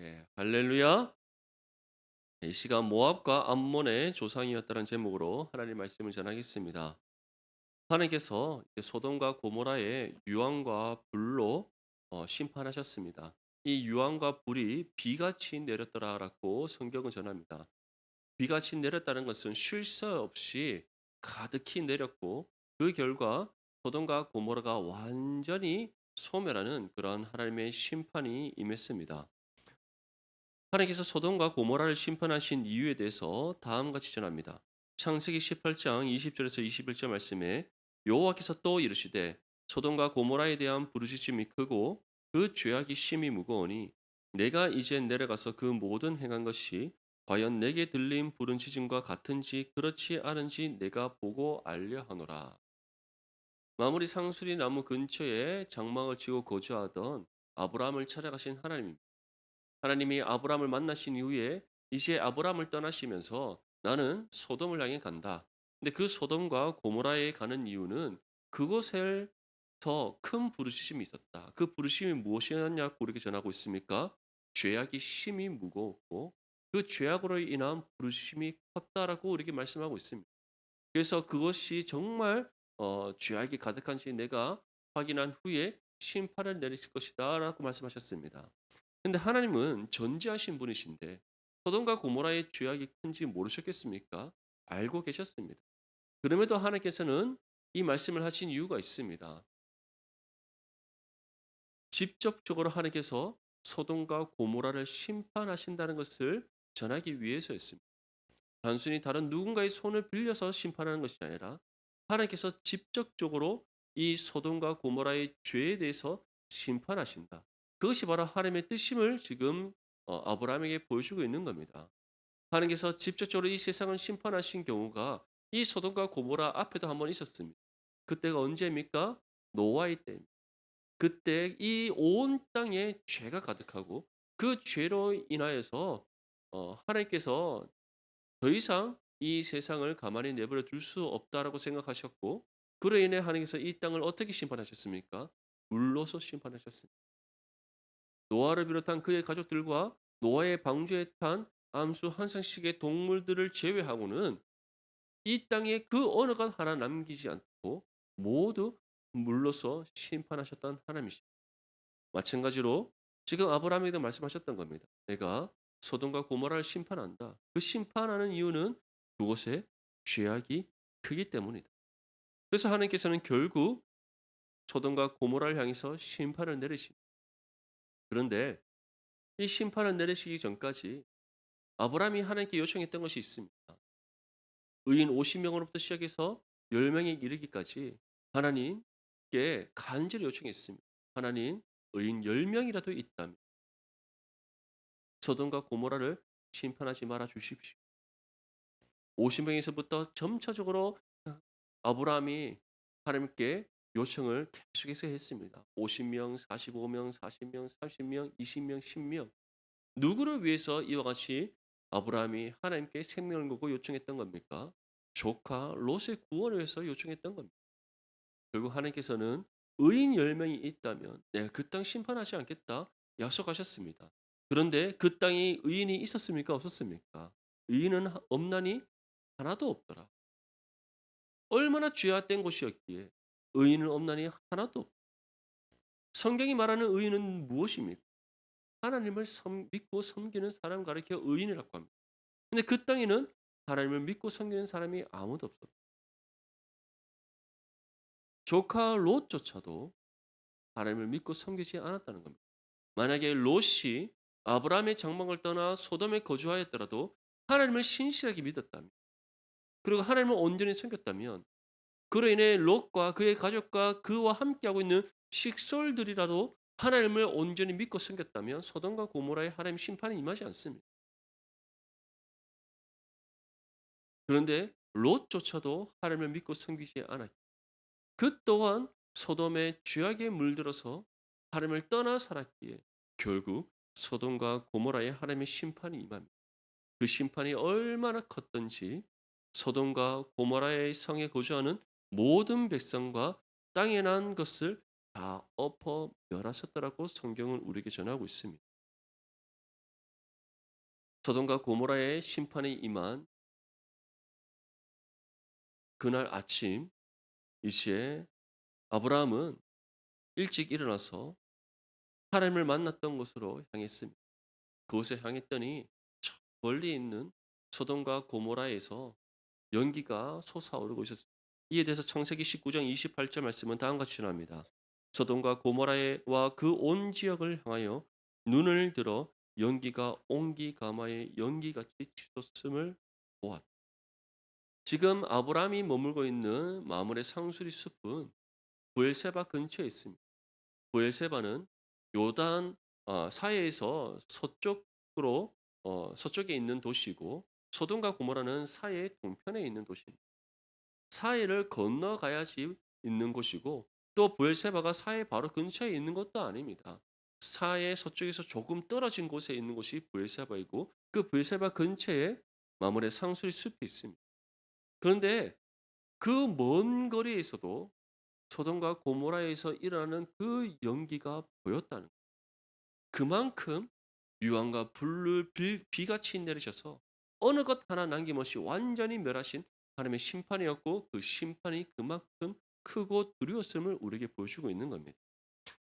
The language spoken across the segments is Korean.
네, 할렐루야. 이 시간 모압과 암몬의 조상이었다는 제목으로 하나님 말씀을 전하겠습니다. 하나님께서 이제 소돔과 고모라의 유황과 불로 심판하셨습니다. 이 유황과 불이 비같이 내렸더라라고 성경은 전합니다. 비같이 내렸다는 것은 쉴 새 없이 가득히 내렸고 그 결과 소돔과 고모라가 완전히 소멸하는 그런 하나님의 심판이 임했습니다. 하나님께서 소돔과 고모라를 심판하신 이유에 대해서 다음과 같이 전합니다. 창세기 18장 20절에서 21절 말씀에 여호와께서 또 이르시되 소돔과 고모라에 대한 부르짖음이 크고 그 죄악이 심히 무거우니 내가 이제 내려가서 그 모든 행한 것이 과연 내게 들린 부르짖음과 같은지 그렇지 않은지 내가 보고 알려 하노라. 마무리 상수리 나무 근처에 장막을 치고 거주하던 아브라함을 찾아가신 하나님. 하나님이 아브라함을 만나신 이후에 이제 아브라함을 떠나시면서 나는 소돔을 향해 간다. 근데 그 소돔과 고모라에 가는 이유는 그곳에 더 큰 부르심이 있었다. 그 부르심이 무엇이었냐고 우리에게 전하고 있습니까? 죄악이 심히 무거웠고 그 죄악으로 인한 부르심이 컸다라고 우리에게 말씀하고 있습니다. 그래서 그것이 정말 죄악이 가득한지 내가 확인한 후에 심판을 내리실 것이다라고 말씀하셨습니다. 근데 하나님은 전지하신 분이신데 소돔과 고모라의 죄악이 큰지 모르셨겠습니까? 알고 계셨습니다. 그럼에도 하나님께서는 이 말씀을 하신 이유가 있습니다. 직접적으로 하나님께서 소돔과 고모라를 심판하신다는 것을 전하기 위해서였습니다. 단순히 다른 누군가의 손을 빌려서 심판하는 것이 아니라 하나님께서 직접적으로 이 소돔과 고모라의 죄에 대해서 심판하신다. 그것이 바로 하나님의 뜻임을 지금 아브라함에게 보여주고 있는 겁니다. 하나님께서 직접적으로 이 세상을 심판하신 경우가 이 소돔과 고모라 앞에도 한번 있었습니다. 그때가 언제입니까? 노아의 때입니다. 그때 이 온 땅에 죄가 가득하고 그 죄로 인하여서 하나님께서 더 이상 이 세상을 가만히 내버려 둘 수 없다라고 생각하셨고 그로 인해 하나님께서 이 땅을 어떻게 심판하셨습니까? 물로서 심판하셨습니다. 노아를 비롯한 그의 가족들과 노아의 방주에 탄 암수 한 쌍씩의 동물들을 제외하고는 이 땅에 그 어느 것 하나 남기지 않고 모두 물로서 심판하셨던 하나님이십니다. 마찬가지로 지금 아브라함에게도 말씀하셨던 겁니다. 내가 소돔과 고모라를 심판한다. 그 심판하는 이유는 그곳에 죄악이 크기 때문이다. 그래서 하나님께서는 결국 소돔과 고모라를 향해서 심판을 내리십니다. 그런데 이 심판을 내리시기 전까지 아브라함이 하나님께 요청했던 것이 있습니다. 의인 50명으로부터 시작해서 10명에 이르기까지 하나님께 간절히 요청했습니다. 하나님, 의인 10명이라도 있다면 소돔과 고모라를 심판하지 말아 주십시오. 50명에서부터 점차적으로 아브라함이 하나님께 요청을 계속해서 했습니다. 50명, 45명, 40명, 30명, 20명, 10명. 누구를 위해서 이와 같이 아브라함이 하나님께 생명을 걸고 요청했던 겁니까? 조카 롯의 구원을 위해서 요청했던 겁니다. 결국 하나님께서는 의인 10명이 있다면 내가 그 땅 심판하지 않겠다 약속하셨습니다. 그런데 그 땅에 의인이 있었습니까? 없었습니까? 의인은 없나니 하나도 없더라. 얼마나 죄악된 곳이었기에 의인은 없나니 하나도 없. 성경이 말하는 의인은 무엇입니까? 하나님을 믿고 섬기는 사람 가리켜 의인이라고 합니다. 근데 그 땅에는 하나님을 믿고 섬기는 사람이 아무도 없었다. 조카 롯조차도 하나님을 믿고 섬기지 않았다는 겁니다. 만약에 롯이 아브라함의 장막을 떠나 소돔에 거주하였더라도 하나님을 신실하게 믿었다면 그리고 하나님을 온전히 섬겼다면 그로 인해 롯과 그의 가족과 그와 함께하고 있는 식솔들이라도 하나님을 온전히 믿고 섬겼다면 소돔과 고모라의 하나님 심판이 임하지 않습니다. 그런데 롯조차도 하나님을 믿고 섬기지 않았고 그 또한 소돔의 죄악에 물들어서 하나님을 떠나 살았기에 결국 소돔과 고모라의 하나님의 심판이 임합니다. 그 심판이 얼마나 컸던지 소돔과 고모라의 성에 거주하는 모든 백성과 땅에 난 것을 다 엎어 멸하셨더라고 성경은 우리에게 전하고 있습니다. 소돔과 고모라의 심판이 임한 그날 아침 이시에 아브라함은 일찍 일어나서 하나님을 만났던 곳으로 향했습니다. 그곳에 향했더니 저 멀리 있는 소돔과 고모라에서 연기가 솟아오르고 있었습니다. 이에 대해서 창세기 19장 28절 말씀은 다음과 같이 전합니다. 소돔과 고모라와 그 온 지역을 향하여 눈을 들어 연기가 온기가마의 연기같이 치솟음을 보았다. 지금 아브라함이 머물고 있는 마물의 상수리 숲은 부엘세바 근처에 있습니다. 부엘세바는 요단 사해에서 서쪽으로 서쪽에 있는 도시고 소돔과 고모라는 사해의 동편에 있는 도시입니다. 사해를 건너가야지 있는 곳이고 또 부엘세바가 사해 바로 근처에 있는 것도 아닙니다. 사해 서쪽에서 조금 떨어진 곳에 있는 곳이 부엘세바이고 그 부엘세바 근처에 마물의 상수리 숲이 있습니다. 그런데 그 먼 거리에서도 소돔과 고모라에서 일어나는 그 연기가 보였다는 거예요. 그만큼 유황과 불을 비같이 내리셔서 어느 것 하나 남김없이 완전히 멸하신 하나님의 심판이었고 그 심판이 그만큼 크고 두려웠음을 우리에게 보여주고 있는 겁니다.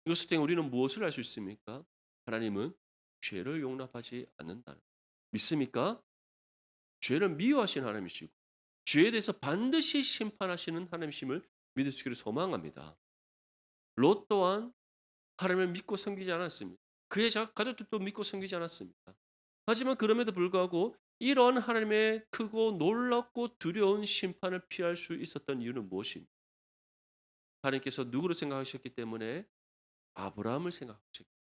이것을 통해 우리는 무엇을 알 수 있습니까? 하나님은 죄를 용납하지 않는다는 믿습니까? 죄를 미워하시는 하나님이시고 죄에 대해서 반드시 심판하시는 하나님이심을 믿을 수 있기를 소망합니다. 롯 또한 하나님을 믿고 섬기지 않았습니다. 그의 가족들도 믿고 섬기지 않았습니다. 하지만 그럼에도 불구하고 이런 하나님의 크고 놀랍고 두려운 심판을 피할 수 있었던 이유는 무엇입니까? 하나님께서 누구를 생각하셨기 때문에 아브라함을 생각하셨기 때문에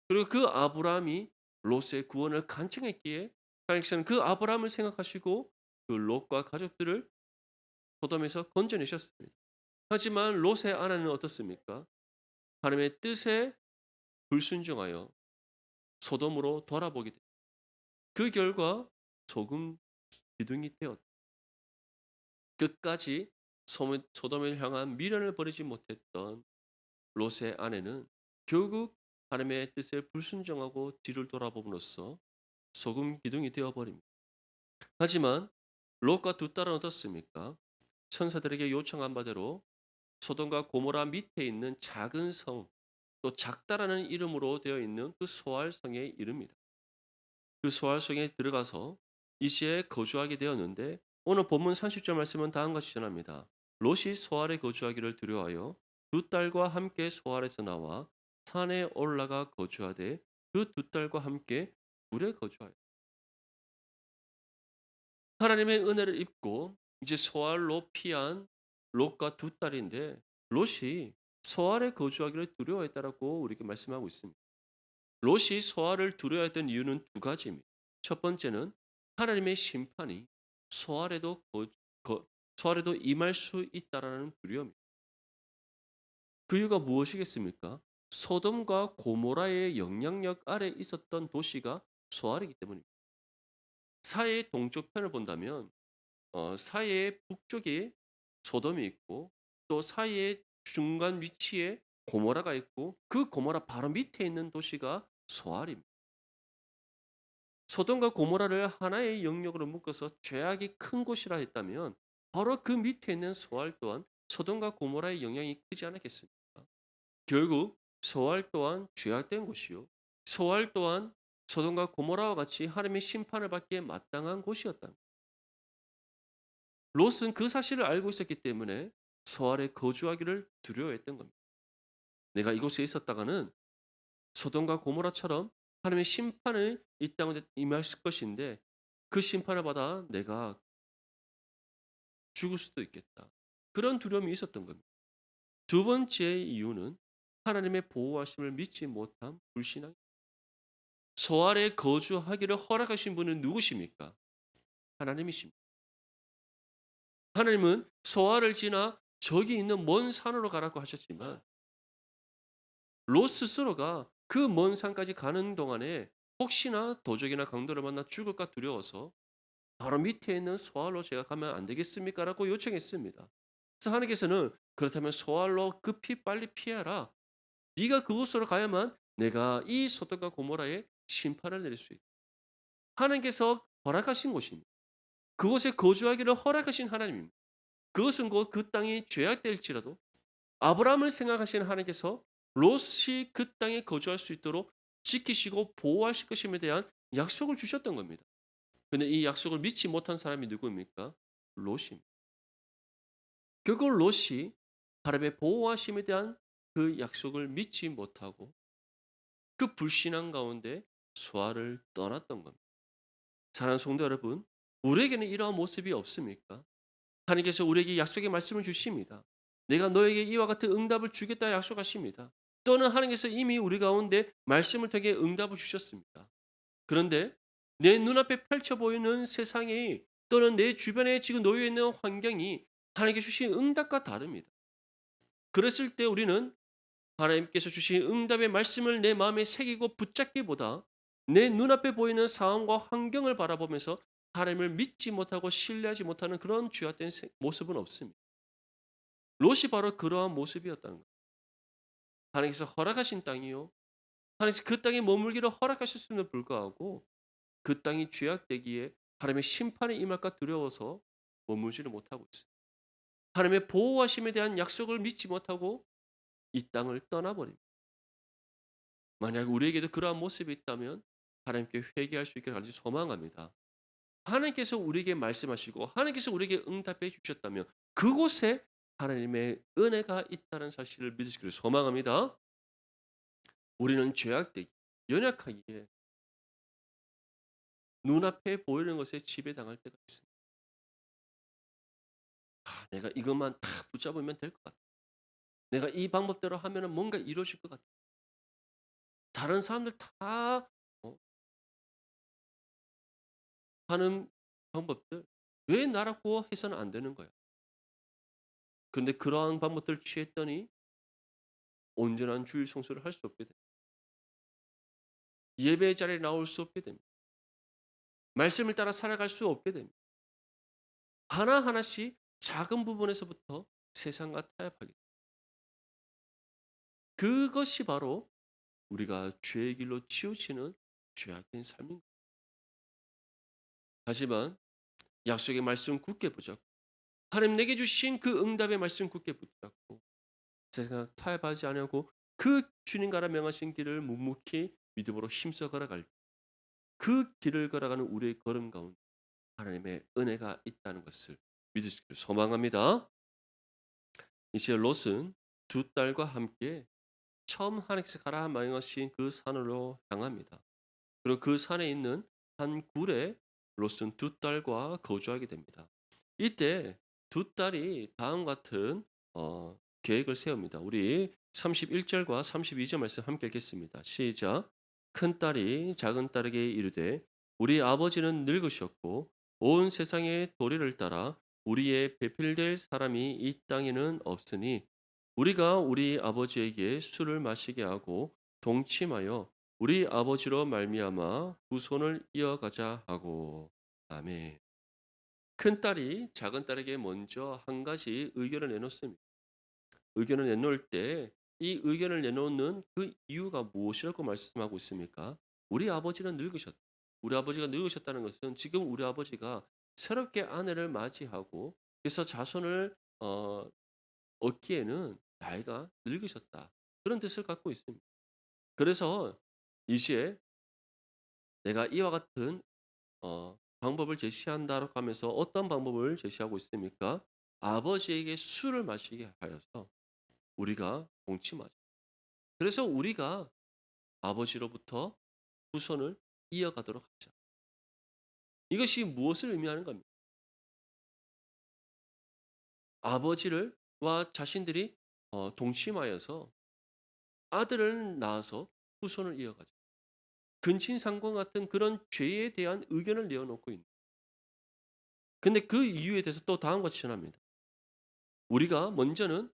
그리고 그 아브라함이 롯의 구원을 간청했기에 하나님께서는 그 아브라함을 생각하시고 그 롯과 가족들을 소돔에서 건져내셨습니다. 하지만 롯의 아내는 어떻습니까? 하나님의 뜻에 불순종하여 소돔으로 돌아보게 됩니다. 그 결과 소금 기둥이 되었다. 끝까지 소돔을 향한 미련을 버리지 못했던 롯의 아내는 결국 하나님의 뜻에 불순종하고 뒤를 돌아봄으로써 소금 기둥이 되어버립니다. 하지만 롯과 두 딸은 어떻습니까? 천사들에게 요청한 바대로 소돔과 고모라 밑에 있는 작은 성, 또 작다라는 이름으로 되어 있는 그 소알성에 이릅니다. 그 소알성에 들어가서 이시에 거주하게 되었는데 오늘 본문 30절 말씀은 다음과 같이 전합니다. 롯이 소알에 거주하기를 두려워하여 두 딸과 함께 소알에서 나와 산에 올라가 거주하되 그 두 딸과 함께 굴에 거주하여 하나님의 은혜를 입고 이제 소알로 피한 롯과 두 딸인데 롯이 소알에 거주하기를 두려워했다라고 우리에게 말씀하고 있습니다. 롯이 소알을 두려워했던 이유는 두 가지입니다. 첫 번째는 하나님의 심판이 소알에도 소알에도 임할 수 있다라는 두려움입니다. 그 이유가 무엇이겠습니까? 소돔과 고모라의 영향력 아래 있었던 도시가 소알이기 때문입니다. 사해의 동쪽편을 본다면 사해의 북쪽에 소돔이 있고 또 사해의 중간 위치에 고모라가 있고 그 고모라 바로 밑에 있는 도시가 소알입니다. 소돔과 고모라를 하나의 영역으로 묶어서 죄악이 큰 곳이라 했다면 바로 그 밑에 있는 소알 또한 소돔과 고모라의 영향이 크지 않았겠습니까? 결국 소알 또한 죄악된 곳이요. 소알 또한 소돔과 고모라와 같이 하나님의 심판을 받기에 마땅한 곳이었다. 롯은 그 사실을 알고 있었기 때문에 소알에 거주하기를 두려워했던 겁니다. 내가 이곳에 있었다가는 소돔과 고모라처럼 하나님의 심판을 이 땅에 임하실 것인데 그 심판을 받아 내가 죽을 수도 있겠다. 그런 두려움이 있었던 겁니다. 두 번째 이유는 하나님의 보호하심을 믿지 못한 불신앙. 소알에 거주하기를 허락하신 분은 누구십니까? 하나님이십니다. 하나님은 소알을 지나 저기 있는 먼 산으로 가라고 하셨지만 롯 스스로가 그 먼 산까지 가는 동안에 혹시나 도적이나 강도를 만나 죽을까 두려워서 바로 밑에 있는 소알로 제가 가면 안 되겠습니까? 라고 요청했습니다. 그래서 하나님께서는 그렇다면 소알로 급히 빨리 피해라. 네가 그곳으로 가야만 내가 이 소돔과 고모라에 심판을 내릴 수 있다. 하나님께서 허락하신 곳입니다. 그곳에 거주하기를 허락하신 하나님입니다. 그것은 곧 그 땅이 죄악될지라도 아브라함을 생각하시는 하나님께서 롯이 그 땅에 거주할 수 있도록 지키시고 보호하실 것임에 대한 약속을 주셨던 겁니다. 근데 이 약속을 믿지 못한 사람이 누구입니까? 롯입니다. 결국 롯이 하나님의 보호하심에 대한 그 약속을 믿지 못하고 그 불신앙 가운데 소아를 떠났던 겁니다. 사랑하는 성도 여러분, 우리에게는 이러한 모습이 없습니까? 하나님께서 우리에게 약속의 말씀을 주십니다. 내가 너에게 이와 같은 응답을 주겠다 약속하십니다. 또는 하나님께서 이미 우리 가운데 말씀을 통해 응답을 주셨습니다. 그런데 내 눈앞에 펼쳐 보이는 세상이 또는 내 주변에 지금 놓여 있는 환경이 하나님께 주신 응답과 다릅니다. 그랬을 때 우리는 하나님께서 주신 응답의 말씀을 내 마음에 새기고 붙잡기보다 내 눈앞에 보이는 상황과 환경을 바라보면서 하나님을 믿지 못하고 신뢰하지 못하는 그런 죄악된 모습은 없습니다. 롯이 바로 그러한 모습이었다는 거예요. 하나님께서 허락하신 땅이요. 하나님께서 그 땅에 머물기를 허락하셨음에도 불구하고 그 땅이 죄악되기에 하나님의 심판이 임할까 두려워서 머물지를 못하고 있어요. 하나님의 보호하심에 대한 약속을 믿지 못하고 이 땅을 떠나버립니다. 만약 우리에게도 그러한 모습이 있다면 하나님께 회개할 수 있기를 간절히 소망합니다. 하나님께서 우리에게 말씀하시고 하나님께서 우리에게 응답해 주셨다면 그곳에 하나님의 은혜가 있다는 사실을 믿으시기를 소망합니다. 우리는 죄악되기, 연약하기에 눈앞에 보이는 것에 지배당할 때가 있습니다. 내가 이것만 딱 붙잡으면 될 것 같아. 내가 이 방법대로 하면 뭔가 이루어질 것 같아. 다른 사람들 다 하는 방법들 왜 나라고 해서는 안 되는 거야. 그런데 그러한 방법들을 취했더니 온전한 주일 성수를 할 수 없게 됩니다. 예배 자리에 나올 수 없게 됩니다. 말씀을 따라 살아갈 수 없게 됩니다. 하나하나씩 작은 부분에서부터 세상과 타협하게 됩니다. 그것이 바로 우리가 죄의 길로 치우치는 죄악된 삶입니다. 하지만 약속의 말씀 굳게 붙잡고 하나님 내게 주신 그 응답의 말씀 굳게 붙잡고 세상 타협하지 않고 그 주님가라 명하신 길을 묵묵히 믿음으로 힘써 걸어갈 때 그 길을 걸어가는 우리의 걸음 가운데 하나님의 은혜가 있다는 것을 믿으시기를 소망합니다. 이제 롯은 두 딸과 함께 처음 하나님께서 가라 명하신 그 산으로 향합니다. 그리고 그 산에 있는 한 굴에 롯은 두 딸과 거주하게 됩니다. 이때 두 딸이 다음 같은 계획을 세웁니다. 우리 31절과 32절 말씀 함께 읽겠습니다. 시작. 큰 딸이 작은 딸에게 이르되 우리 아버지는 늙으셨고 온 세상의 도리를 따라 우리의 배필될 사람이 이 땅에는 없으니 우리가 우리 아버지에게 술을 마시게 하고 동침하여 우리 아버지로 말미암아 후손을 이어가자 하고. 아멘. 큰딸이 작은딸에게 먼저 한 가지 의견을 내놓습니다. 의견을 내놓을 때 이 의견을 내놓는 그 이유가 무엇이라고 말씀하고 있습니까? 우리 아버지는 늙으셨다. 우리 아버지가 늙으셨다는 것은 지금 우리 아버지가 새롭게 아내를 맞이하고 그래서 자손을 얻기에는 나이가 늙으셨다. 그런 뜻을 갖고 있습니다. 그래서 이제 내가 이와 같은 방법을 제시한다라고 하면서 어떤 방법을 제시하고 있습니까? 아버지에게 술을 마시게 하여서 우리가 동침하자. 그래서 우리가 아버지로부터 후손을 이어가도록 하자. 이것이 무엇을 의미하는 겁니까? 아버지를 와 자신들이 동침하여서 아들을 낳아서 후손을 이어가자. 근친상공 같은 그런 죄에 대한 의견을 내어놓고 있는. 근데 그 이유에 대해서 또 다음과 같이 전합니다. 우리가 먼저는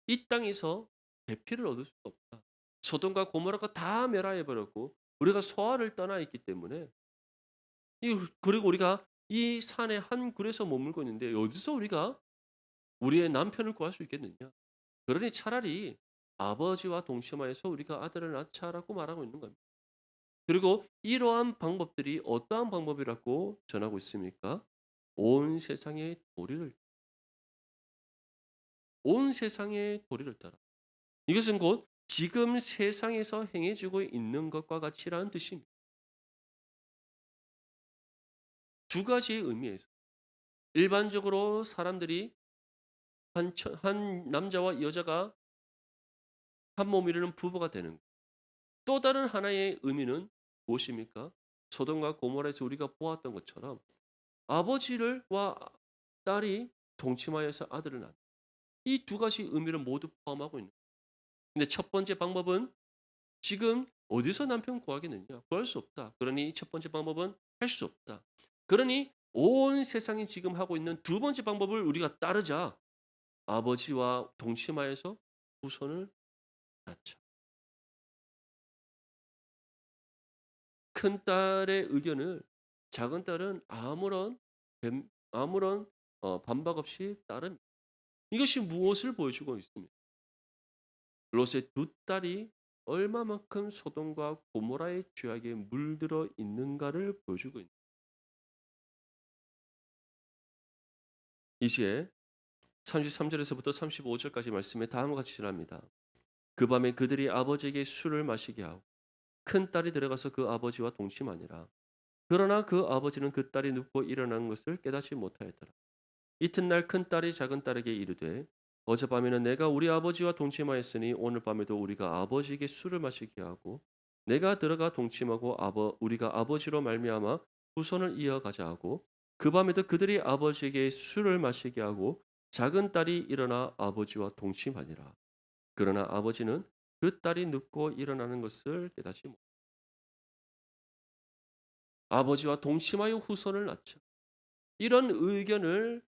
이 땅에서 대피를 얻을 수가 없다. 소돔과 고모라가 다 멸하여 버렸고 우리가 소아를 떠나 있기 때문에 그리고 우리가 이 산의 한 굴에서 머물고 있는데 어디서 우리가 우리의 남편을 구할 수 있겠느냐? 그러니 차라리 아버지와 동침하여서 우리가 아들을 낳자라고 말하고 있는 겁니다. 그리고 이러한 방법들이 어떠한 방법이라고 전하고 있습니까? 온 세상의 도리를 온 세상의 도리를 따라. 이것은 곧 지금 세상에서 행해지고 있는 것과 같이라는 뜻입니다. 두 가지의 의미에서 일반적으로 사람들이 한 남자와 여자가 한 몸 이루는 부부가 되는 것. 또 다른 하나의 의미는 무엇입니까? 소돔과 고모라에서 우리가 보았던 것처럼 아버지를 와 딸이 동침하여서 아들을 낳는 이 두 가지 의미를 모두 포함하고 있는 거예요. 근데 첫 번째 방법은 지금 어디서 남편 구하겠느냐? 구할 수 없다. 그러니 첫 번째 방법은 할 수 없다. 그러니 온 세상이 지금 하고 있는 두 번째 방법을 우리가 따르자. 아버지와 동침하여서 후손을 낳자. 큰딸의 의견을 작은딸은 아무런 반박 없이 따릅니다. 이것이 무엇을 보여주고 있습니까? 롯의 두 딸이 얼마만큼 소돔과 고모라의 죄악에 물들어 있는가를 보여주고 있는 이제 33절에서부터 35절까지 말씀에 다음과 같이 전합니다. 그 밤에 그들이 아버지에게 술을 마시게 하고 큰 딸이 들어가서 그 아버지와 동침하니라. 그러나 그 아버지는 그 딸이 눕고 일어난 것을 깨닫지 못하였더라. 이튿날 큰 딸이 작은 딸에게 이르되 어젯밤에는 내가 우리 아버지와 동침하였으니 오늘 밤에도 우리가 아버지에게 술을 마시게 하고 내가 들어가 동침하고 우리가 아버지로 말미암아 후손을 이어가자 하고 그 밤에도 그들이 아버지에게 술을 마시게 하고 작은 딸이 일어나 아버지와 동침하니라. 그러나 아버지는 그 딸이 눕고 일어나는 것을 깨닫지 못. 아버지와 동침하여 후손을 낳자. 이런 의견을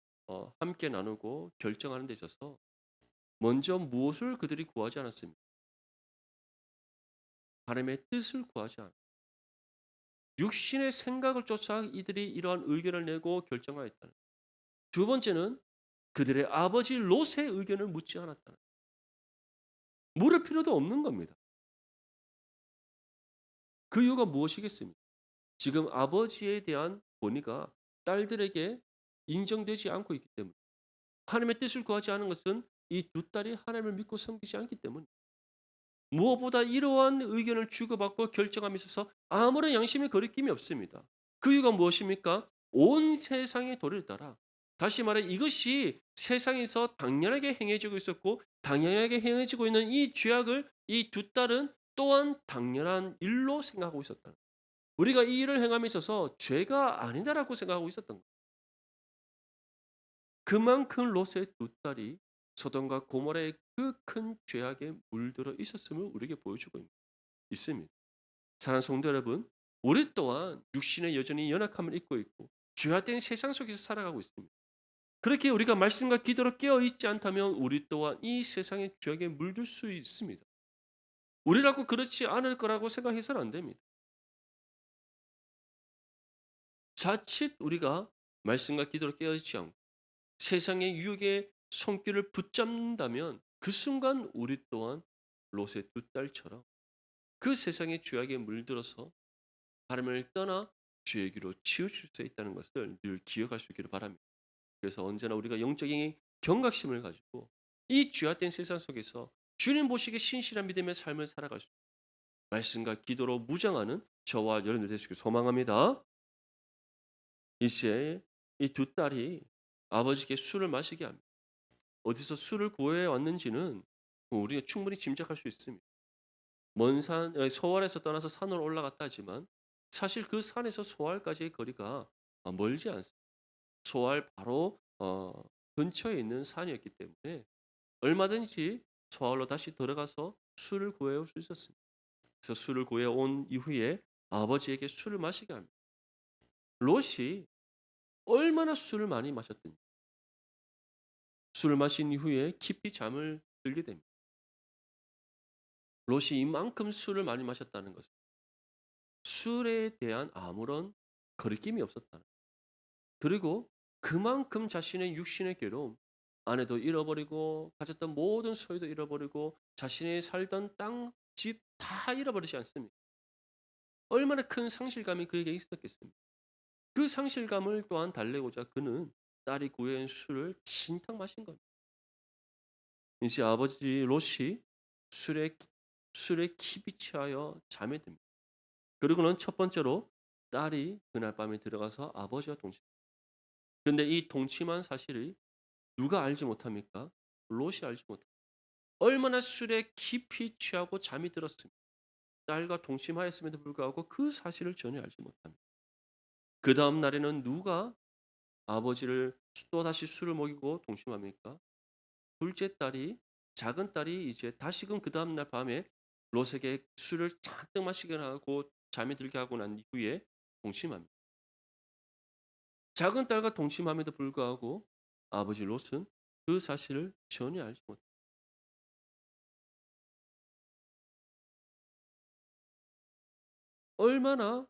함께 나누고 결정하는 데 있어서 먼저 무엇을 그들이 구하지 않았습니까? 하나님의 뜻을 구하지 않았 육신의 생각을 쫓아 이들이 이러한 의견을 내고 결정하였다는. 두 번째는 그들의 아버지 롯의 의견을 묻지 않았다는. 물을 필요도 없는 겁니다. 그 이유가 무엇이겠습니까? 지금 아버지에 대한 권위가 딸들에게 인정되지 않고 있기 때문에 하나님의 뜻을 구하지 않은 것은 이 두 딸이 하나님을 믿고 섬기지 않기 때문에 무엇보다 이러한 의견을 주고받고 결정함에 있어서 아무런 양심의 거리낌이 없습니다. 그 이유가 무엇입니까? 온 세상의 도리를 따라 다시 말해 이것이 세상에서 당연하게 행해지고 있었고 당연하게 행해지고 있는 이 죄악을 이 두 딸은 또한 당연한 일로 생각하고 있었다. 우리가 이 일을 행함에 있어서 죄가 아니다라고 생각하고 있었던 거예요. 그만큼 롯의 두 딸이 소돔과 고모라의 그 큰 죄악에 물들어 있었음을 우리에게 보여주고 있습니다. 사랑하는 성도 여러분, 우리 또한 육신의 여전히 연약함을 입고 있고 죄악된 세상 속에서 살아가고 있습니다. 그렇게 우리가 말씀과 기도로 깨어 있지 않다면 우리 또한 이 세상의 죄악에 물들 수 있습니다. 우리라고 그렇지 않을 거라고 생각해서는 안 됩니다. 자칫 우리가 말씀과 기도로 깨어 있지 않고 세상의 유혹의 손길을 붙잡는다면 그 순간 우리 또한 롯의 두 딸처럼 그 세상의 죄악에 물들어서 하나님을 떠나 죄의 길로 치우칠 수 있다는 것을 늘 기억할 수 있기를 바랍니다. 그래서 언제나 우리가 영적인 경각심을 가지고 이 죄악된 세상 속에서 주님 보시기에 신실한 믿음의 삶을 살아갈 수 있는 말씀과 기도로 무장하는 저와 여러분들 되시길 소망합니다. 이시에 이 두 딸이 아버지께 술을 마시게 합니다. 어디서 술을 구해 왔는지는 우리가 충분히 짐작할 수 있습니다. 먼 산, 소알에서 떠나서 산으로 올라갔다 하지만 사실 그 산에서 소알까지의 거리가 멀지 않습니다. 소알 바로 근처에 있는 산이었기 때문에 얼마든지 소알로 다시 들어가서 술을 구해올 수 있었습니다. 그래서 술을 구해온 이후에 아버지에게 술을 마시게 합니다. 롯이 얼마나 술을 많이 마셨든지 술을 마신 이후에 깊이 잠을 들게 됩니다. 롯이 이만큼 술을 많이 마셨다는 것은 술에 대한 아무런 거리낌이 없었다는 거예요. 그리고 그만큼 자신의 육신의 괴로움, 아내도 잃어버리고 가졌던 모든 소유도 잃어버리고 자신이 살던 땅, 집 다 잃어버리지 않습니까? 얼마나 큰 상실감이 그에게 있었겠습니까? 그 상실감을 또한 달래고자 그는 딸이 구해온 술을 진탕 마신 겁니다. 이제 아버지 롯이 술에 술에 깊이 취하여 잠에 듭니다. 그리고는 첫 번째로 딸이 그날 밤에 들어가서 아버지와 동침. 그런데 이 동침한 사실을 누가 알지 못합니까? 롯이 알지 못합니다. 얼마나 술에 깊이 취하고 잠이 들었습니까? 딸과 동침하였음에도 불구하고 그 사실을 전혀 알지 못합니다. 그 다음 날에는 누가 아버지를 또다시 술을 먹이고 동침합니까? 둘째 딸이 작은 딸이 이제 다시금 그 다음 날 밤에 롯에게 술을 잔뜩 마시게 하고 잠이 들게 하고 난 이후에 동침합니다. 작은 딸과 동침함에도 불구하고 아버지 롯은 그 사실을 전혀 알지 못합니다. 얼마나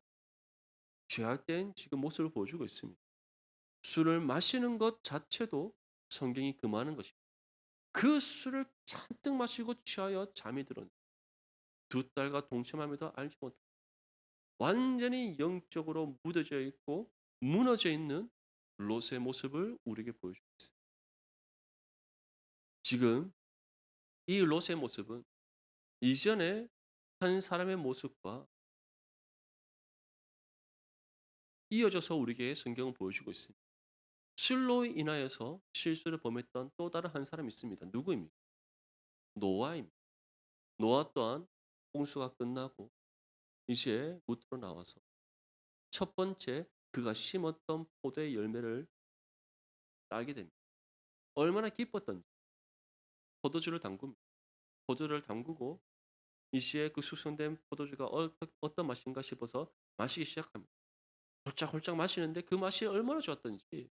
죄악된 지금 모습을 보여주고 있습니다. 술을 마시는 것 자체도 성경이 금하는 것입니다. 그 술을 잔뜩 마시고 취하여 잠이 들었 두 딸과 동침함에도 알지 못합니다. 완전히 영적으로 무뎌져 있고 무너져 있는 롯의 모습을 우리에게 보여주고 있습니다. 지금 이 롯의 모습은 이전에 한 사람의 모습과 이어져서 우리에게 성경은 보여주고 있습니다. 술로 인하여서 실수를 범했던 또 다른 한 사람이 있습니다. 누구입니까? 노아입니다. 노아 또한 홍수가 끝나고 이제 무트로 나와서 첫 번째 그가 심었던 포도의 열매를 따게 됩니다. 얼마나 기뻤던지 포도주를 담굽니다. 포도를 담그고 이시에 그 숙성된 포도주가 어떤 맛인가 싶어서 마시기 시작합니다. 홀짝홀짝 마시는데 그 맛이 얼마나 좋았던지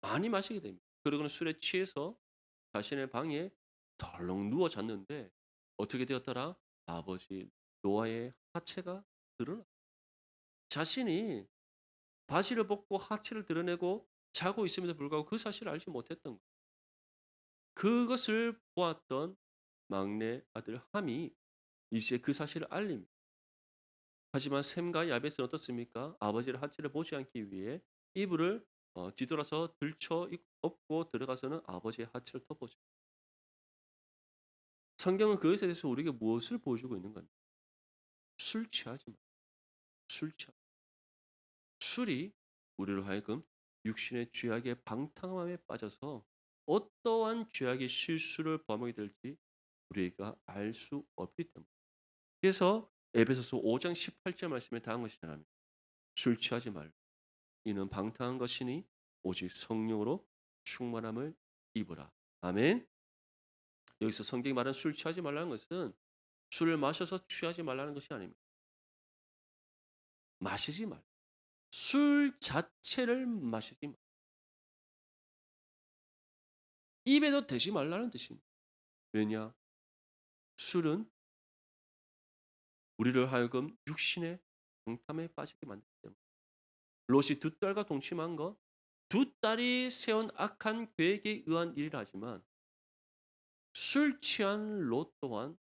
많이 마시게 됩니다. 그리고는 술에 취해서 자신의 방에 덜렁 누워 잤는데 어떻게 되었더라? 아버지 노아의 하체가 드러나. 자신이 바지를 벗고 하체를 드러내고 자고 있음에도 불구하고 그 사실을 알지 못했던 거예요. 그것을 보았던 막내 아들 함이 이시에 그 사실을 알립니다. 하지만 셈과 야벳은 어떻습니까? 아버지의 하체를 보지 않기 위해 이불을 뒤돌아서 엎고 들어가서는 아버지의 하체를 덮어줘. 성경은 그것에 대해서 우리에게 무엇을 보여주고 있는 겁니까? 술 취하지 마. 술 취하. 술이 우리로 하여금 육신의 죄악의 방탕함에 빠져서 어떠한 죄악의 실수를 범하게 될지 우리가 알 수 없기 때문에. 그래서 에베소서 5장 18절 말씀에 다한 것이잖아요. 술 취하지 말고 이는 방탕한 것이니 오직 성령으로 충만함을 입으라. 아멘. 여기서 성경이 말하는 술 취하지 말라는 것은 술을 마셔서 취하지 말라는 것이 아닙니다. 마시지 말. 술 자체를 마시지 말. 입에도 대지 말라는 뜻입니다. 왜냐? 술은 우리를 하여금 육신의 방탐에 빠지게 만들기 때문에. 롯이 두 딸과 동침한 것, 두 딸이 세운 악한 계획에 의한 일이라 하지만 술 취한 롯 또한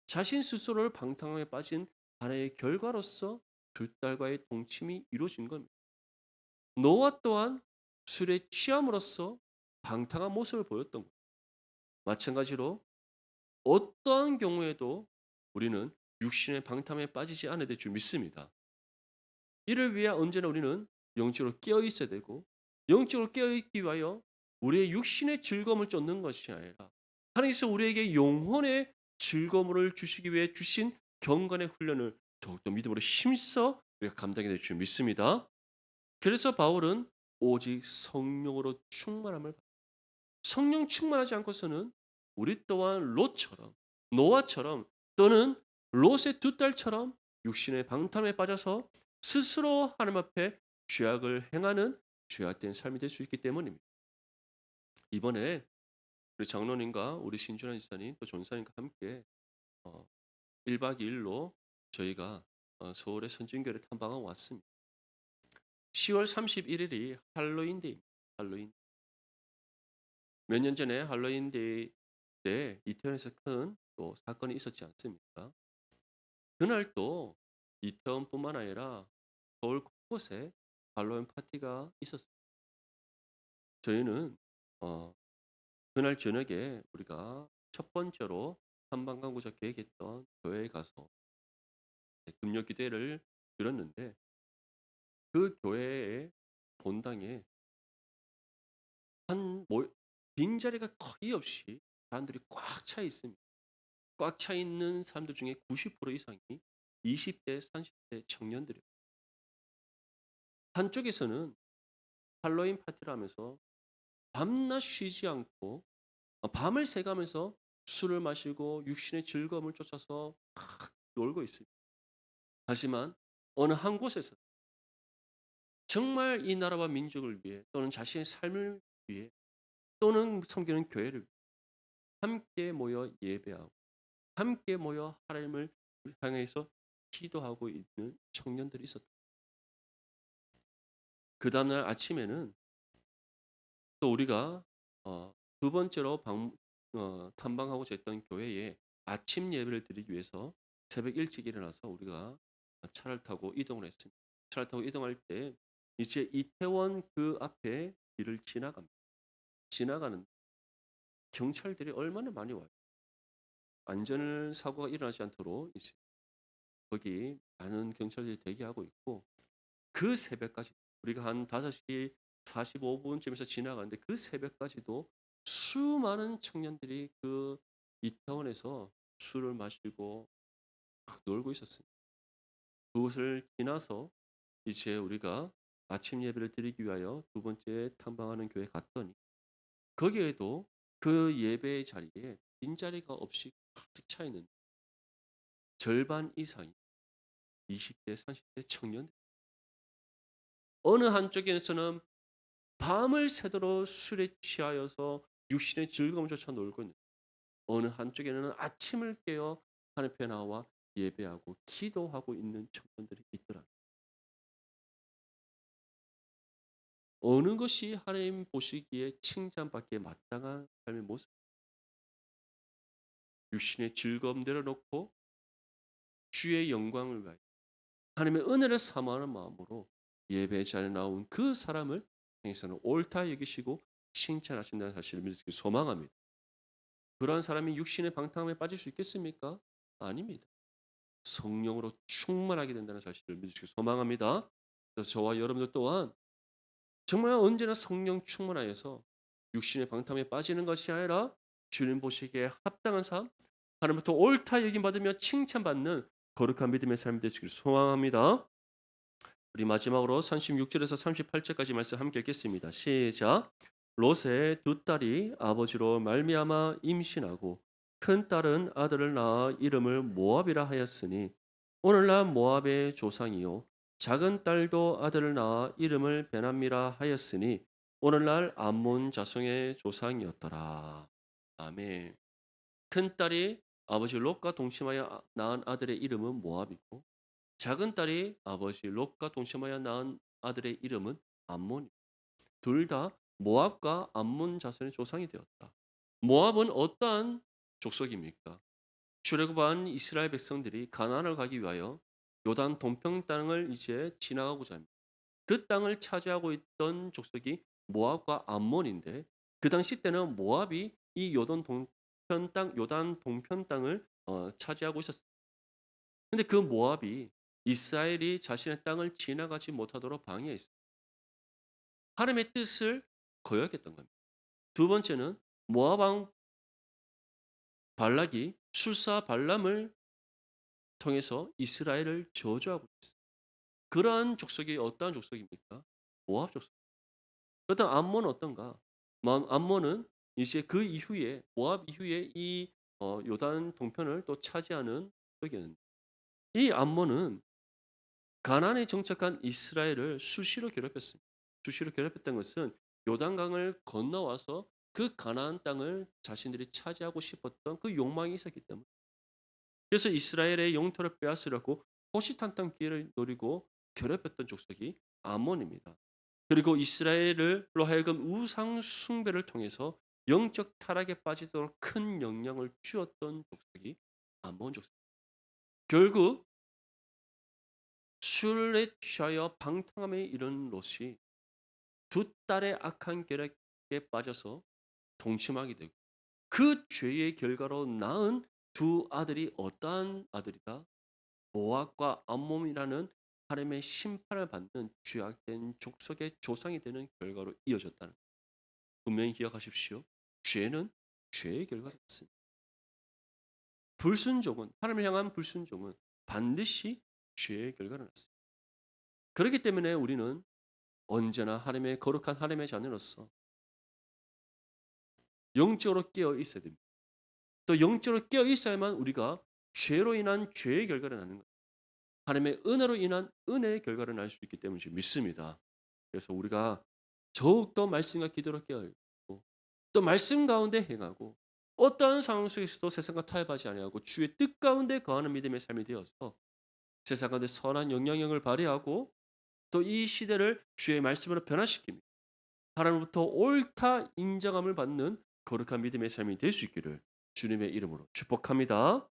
자신 스스로를 방탕함에 빠진 하나의 결과로서 두 딸과의 동침이 이루어진 겁니다. 노아 또한 술에 취함으로써 방탕한 모습을 보였던 거예요. 마찬가지로 어떠한 경우에도 우리는 육신의 방탐에 빠지지 않아야 될 줄 믿습니다. 이를 위해 언제나 우리는 영적으로 깨어 있어야 되고 영적으로 깨어 있기 위하여 우리의 육신의 즐거움을 쫓는 것이 아니라 하나님께서 우리에게 영혼의 즐거움을 주시기 위해 주신 경건의 훈련을 더욱더 믿음으로 힘써 우리가 감당해야 될 줄 믿습니다. 그래서 바울은 오직 성령으로 충만함을 성령 충만하지 않고서는 우리 또한 롯처럼 노아처럼 또는 롯의 두 딸처럼 육신의 방탕에 빠져서 스스로 하나님 앞에 죄악을 행하는 죄악된 삶이 될 수 있기 때문입니다. 이번에 우리 장로님과 우리 신준환 지사님 또 전사님과 함께 어, 1박 2일로 저희가 서울의 선진교를 탐방하고 왔습니다. 10월 31일이 할로윈데이입니다. 할로윈. 몇 년 전에 할로윈데이 때 이태원에서 큰 또 사건이 있었지 않습니까? 그날 또 이태원뿐만 아니라 서울 곳곳에 할로윈 파티가 있었어요. 저희는 어 그날 저녁에 우리가 첫 번째로 한방 강구자 계획했던 교회에 가서 금요 기도회를 드렸는데 그 교회의 본당에 한 모 빈자리가 거의 없이 사람들이 꽉 차 있습니다. 꽉 차 있는 사람들 중에 90% 이상이 20대 30대 청년들이에요. 한쪽에서는 할로윈 파티를 하면서 밤낮 쉬지 않고 밤을 새가면서 술을 마시고 육신의 즐거움을 쫓아서 막 놀고 있습니다. 하지만 어느 한 곳에서 정말 이 나라와 민족을 위해 또는 자신의 삶을 위해 또는 섬기는 교회를 위해 함께 모여 예배하고 함께 모여 하나님을 향해서 기도하고 있는 청년들이 있었다. 그 다음날 아침에는 또 우리가 두 번째로 탐방하고자 했던 교회에 아침 예배를 드리기 위해서 새벽 일찍 일어나서 우리가 차를 타고 이동을 했습니다. 차를 타고 이동할 때 이제 이태원 그 앞에 길을 지나갑니다. 지나가는 경찰들이 얼마나 많이 와요. 안전 사고가 일어나지 않도록 이제 거기 많은 경찰들이 대기하고 있고 그 새벽까지 우리가 한 5시 45분쯤에서 지나가는데 그 새벽까지도 수많은 청년들이 그 이태원에서 술을 마시고 막 놀고 있었습니다. 그곳을 지나서 이제 우리가 아침 예배를 드리기 위하여 두 번째 탐방하는 교회 갔더니 거기에도 그 예배의 자리에 빈자리가 없이 가득 차 있는 절반 이상이 20대 30대 청년들. 어느 한쪽에서는 밤을 새도록 술에 취하여서 육신의 즐거움조차 놀고 있는 어느 한쪽에는 아침을 깨어 하늘 앞에 나와 예배하고 기도하고 있는 청년들이 있더라. 어느 것이 하나님 보시기에 칭찬받기에 마땅한 삶의 모습. 육신의 즐거움 내려놓고 주의 영광을 위하여 하나님의 은혜를 사모하는 마음으로 예배 자리에 나온 그 사람을 행해서는 옳다 여기시고 칭찬하신다는 사실을 믿기 소망합니다. 그러한 사람이 육신의 방탕함에 빠질 수 있겠습니까? 아닙니다. 성령으로 충만하게 된다는 사실을 믿으시기 소망합니다. 그래서 저와 여러분들 또한 정말 언제나 성령 충만하여서 육신의 방탕에 빠지는 것이 아니라 주님 보시기에 합당한 삶, 하나님부터 옳다 여김 받으며 칭찬받는 거룩한 믿음의 삶이 되시길 소망합니다. 우리 마지막으로 36절에서 38절까지 말씀 함께 읽겠습니다. 시작. 롯의 두 딸이 아버지로 말미암아 임신하고 큰 딸은 아들을 낳아 이름을 모압이라 하였으니 오늘날 모압의 조상이요 작은 딸도 아들을 낳아 이름을 베남미라 하였으니 오늘날 암몬 자손의 조상이었더라. 아멘. 큰 딸이 아버지 롯과 동침하여 낳은 아들의 이름은 모압이고 작은 딸이 아버지 롯과 동침하여 낳은 아들의 이름은 암몬. 둘 다 모압과 암몬 자손의 조상이 되었다. 모압은 어떠한 족속입니까? 출애굽한 이스라엘 백성들이 가나안을 가기 위하여 요단 동평 땅을 이제 지나가고자 합니다. 그 땅을 차지하고 있던 족속이 모압과 암몬인데 그 당시 때는 모압이 이 요단 동편 땅을 차지하고 있었어요. 근데 그 모압이 이스라엘이 자신의 땅을 지나가지 못하도록 방해했어요. 하나님의 뜻을 거역했던 겁니다. 두 번째는 모압 왕 발락이 술사 발람을 통해서 이스라엘을 저주하고 있어요. 그러한 족속이 어떠한 족속입니까? 모압 족속. 그렇다면 암몬은 어떤가? 암몬은 이제 그 이후에 모압 이후에 이 요단 동편을 또 차지하는 쪽이었는데 이 암몬은 가나안에 정착한 이스라엘을 수시로 괴롭혔습니다. 수시로 괴롭혔던 것은 요단강을 건너와서 그 가나안 땅을 자신들이 차지하고 싶었던 그 욕망이 있었기 때문에 그래서 이스라엘의 영토를 빼앗으려고 호시탐탐 기회를 노리고 괴롭혔던 족속이 아몬입니다. 그리고 이스라엘로 하여금 우상 숭배를 통해서 영적 타락에 빠지도록 큰 영향을 주었던 족속이 아몬 족속. 결국 술에 취하여 방탕함에 이른 롯이 두 딸의 악한 계략에 빠져서 동침하게 되고 그 죄의 결과로 낳은 두 아들이 어떠한 아들이다? 모압과 암몬이라는 하나님의 심판을 받는 죄악된 족속의 조상이 되는 결과로 이어졌다는 것. 분명히 기억하십시오. 죄는 죄의 결과가 있습니다. 불순종은 하나님을 향한 불순종은 반드시 죄의 결과를 낳습니다. 그렇기 때문에 우리는 언제나 하나님의 거룩한 하나님의 자녀로서 영적으로 깨어 있어야 됩니다. 또 영적으로 깨어 있어야만 우리가 죄로 인한 죄의 결과를 낳는 것, 하나님의 은혜로 인한 은혜의 결과를 낳을 수 있기 때문에 믿습니다. 그래서 우리가 더욱더 말씀과 기도로 깨어 있고 또 말씀 가운데 행하고 어떠한 상황 속에서도 세상과 타협하지 아니하고 주의 뜻 가운데 거하는 믿음의 삶이 되어서 세상 가운데 선한 영향력을 발휘하고 또 이 시대를 주의 말씀으로 변화시킵니다. 하나님부터 옳다 인정함을 받는 거룩한 믿음의 삶이 될 수 있기를 주님의 이름으로 축복합니다.